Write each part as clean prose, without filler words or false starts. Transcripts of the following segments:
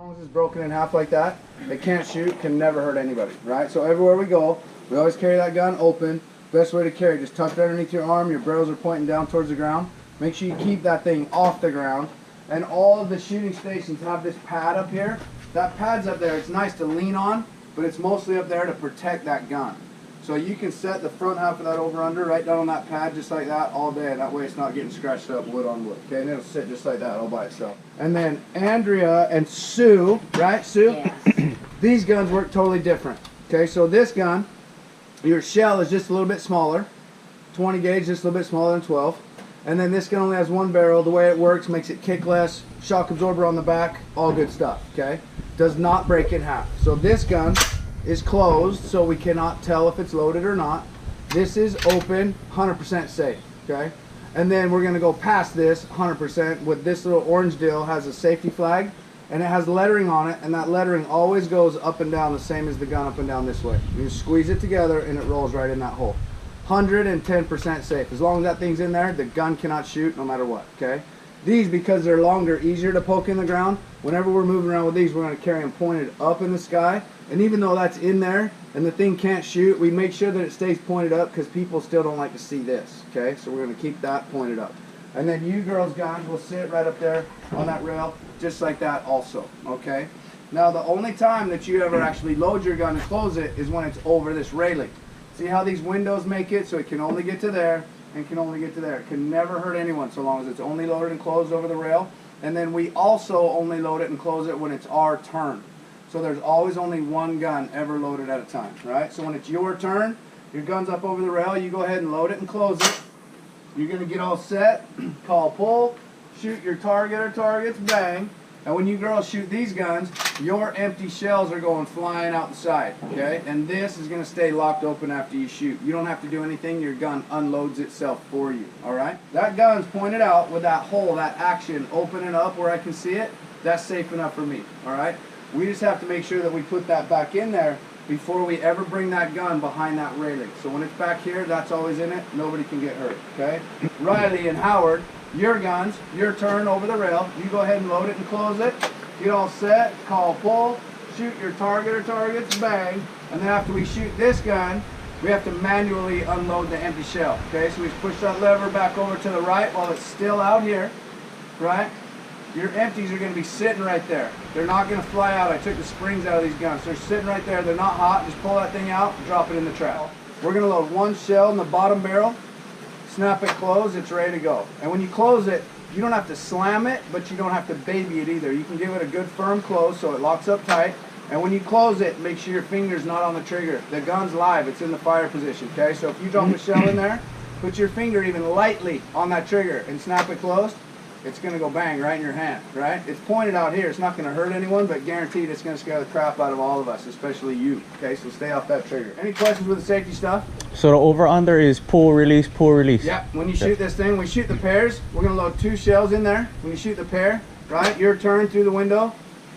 long as it's broken in half like that, it can't shoot, can never hurt anybody, right? So everywhere we go, we always carry that gun open. Best way to carry, just tuck it underneath your arm, your barrels are pointing down towards the ground. Make sure you keep that thing off the ground. And all of the shooting stations have this pad up here. That pad's up there, it's nice to lean on, but it's mostly up there to protect that gun. So you can set the front half of that over under right down on that pad just like that all day, and that way it's not getting scratched up wood on wood. Okay, and it'll sit just like that all by itself. And then Andrea and Sue, right, Sue? Yes. These guns work totally different. Okay, so this gun, your shell is just a little bit smaller, 20 gauge, just a little bit smaller than 12. And then this gun only has one barrel. The way it works makes it kick less, shock absorber on the back, all good stuff, okay? Does not break in half. So this gun is closed, so we cannot tell if it's loaded or not. This is open, 100% safe, okay? And then we're gonna go past this 100% with this little orange deal, has a safety flag, and it has lettering on it, and that lettering always goes up and down the same as the gun up and down this way. You squeeze it together and it rolls right in that hole. 110% safe. As long as that thing's in there, the gun cannot shoot no matter what, okay? These, because they're longer, easier to poke in the ground, whenever we're moving around with these, we're gonna carry them pointed up in the sky. And even though that's in there and the thing can't shoot, we make sure that it stays pointed up because people still don't like to see this, okay? So we're gonna keep that pointed up. And then you girls' guns will sit right up there on that rail, just like that also, okay? Now the only time that you ever actually load your gun and close it is when it's over this railing. See how these windows make it so it can only get to there and can only get to there. It can never hurt anyone so long as it's only loaded and closed over the rail. And then we also only load it and close it when it's our turn. So there's always only one gun ever loaded at a time, right? So when it's your turn, your gun's up over the rail, you go ahead and load it and close it. You're gonna get all set, call pull, shoot your target or targets, bang. And when you girls shoot these guns, your empty shells are going flying out the side, okay? And this is gonna stay locked open after you shoot. You don't have to do anything, your gun unloads itself for you, all right? That gun's pointed out with that hole, that action opening up where I can see it, that's safe enough for me, all right? We just have to make sure that we put that back in there before we ever bring that gun behind that railing. So when it's back here, that's always in it, nobody can get hurt, okay? Riley and Howard, your guns, your turn over the rail. You go ahead and load it and close it. Get all set, call pull, shoot your target or targets, bang. And then after we shoot this gun, we have to manually unload the empty shell, okay? So we push that lever back over to the right while it's still out here, right? Your empties are going to be sitting right there. They're not going to fly out. I took the springs out of these guns. They're sitting right there. They're not hot. Just pull that thing out and drop it in the trap. We're going to load one shell in the bottom barrel, snap it closed, it's ready to go. And when you close it, you don't have to slam it, but you don't have to baby it either. You can give it a good firm close so it locks up tight. And when you close it, make sure your finger's not on the trigger. The gun's live. It's in the fire position, okay? So if you drop a shell in there, put your finger even lightly on that trigger and snap it closed, it's going to go bang right in your hand, right? It's pointed out here. It's not going to hurt anyone, but guaranteed it's going to scare the crap out of all of us, especially you. Okay, so stay off that trigger. Any questions with the safety stuff? So the over-under is pull, release, pull, release. Yep. When you shoot this thing, we shoot the pairs. We're going to load 2 shells in there. When you shoot the pair, right, your turn through the window,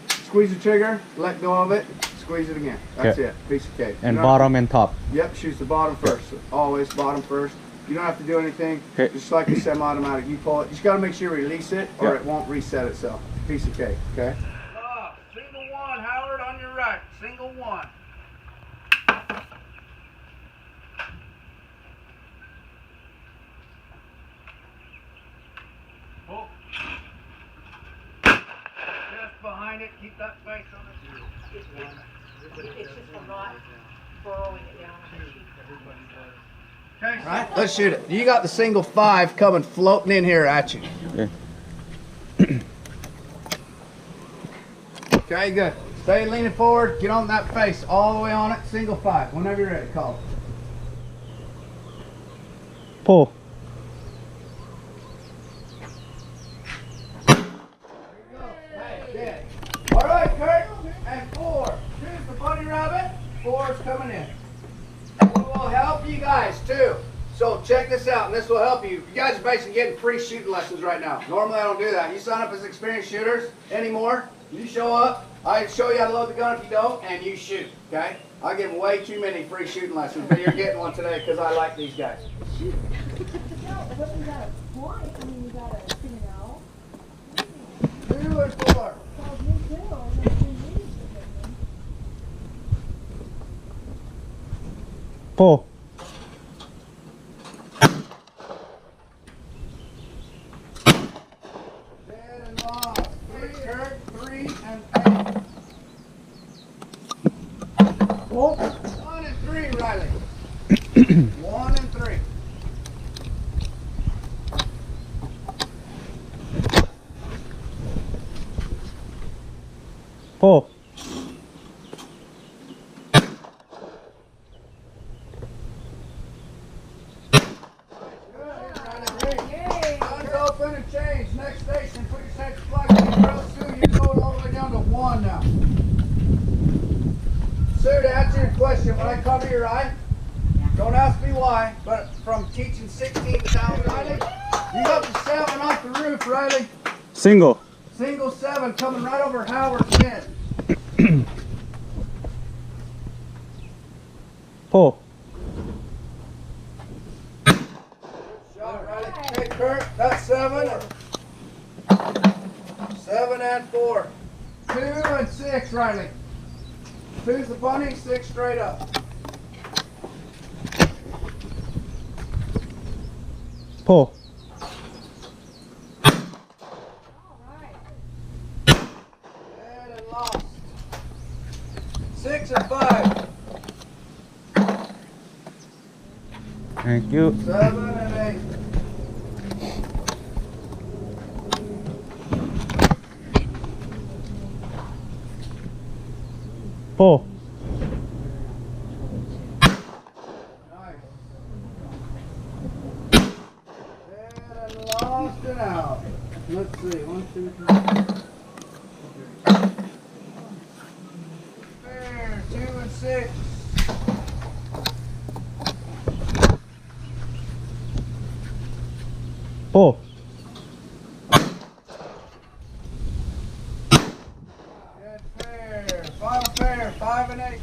squeeze the trigger, let go of it, squeeze it again. That's it. Piece of cake. And bottom and top. Yep, shoots the bottom first. Always bottom first. You don't have to do anything, just like a semi-automatic. You pull it. You just got to make sure you release it or it won't reset itself. Piece of cake, okay? Single one, Howard, on your right. Single one. Pull. Just behind it, keep that face on it. It's just a lot burrowing it down on the cheek. Okay. Right, let's shoot it. You got the single 5 coming floating in here at you. Okay. Okay, good. Stay leaning forward. Get on that face all the way on it. Single 5. Whenever you're ready, call. Pull. There you go. Hey, good. All right, Kurt. And 4. Here's the bunny rabbit. 4's coming in. Will help you guys too. So check this out, and this will help you. You guys are basically getting free shooting lessons right now. Normally I don't do that. You sign up as experienced shooters anymore. You show up, I show you how to load the gun if you don't, and you shoot. Okay? I give way too many free shooting lessons, but you're getting one today because I like these guys. Shoot. No, but we got a point. I mean, we got a, 2 and 4. Well, me too. Pull. Dead and lost. 3, Kurt, 3 and 8. Pull. 1 and 3, Riley. 1 and 3. Pull. Guns open and change. Next station, put your safety flag on your girls. Sue, you go all the way down to 1 now. Sue, to answer your question, when I cover your eye, don't ask me why, but from teaching 16,000, Riley, you got the 7 off the roof, Riley. Single. Single 7 coming right over Howard's head. Pull. Shot, Riley. Hey, Kurt, that's 7. 7 and 4. 2 and 6, Riley. 2's the bunny, 6 straight up. Pull. Dead and lost. 6 and 5. Thank you. 7 and 8. Pull. Nice. Dead and lost and out. Let's see. 1, 2, 3. Fair. 2 and 6. Pull. Dead fair. Final fair. 5 and 8.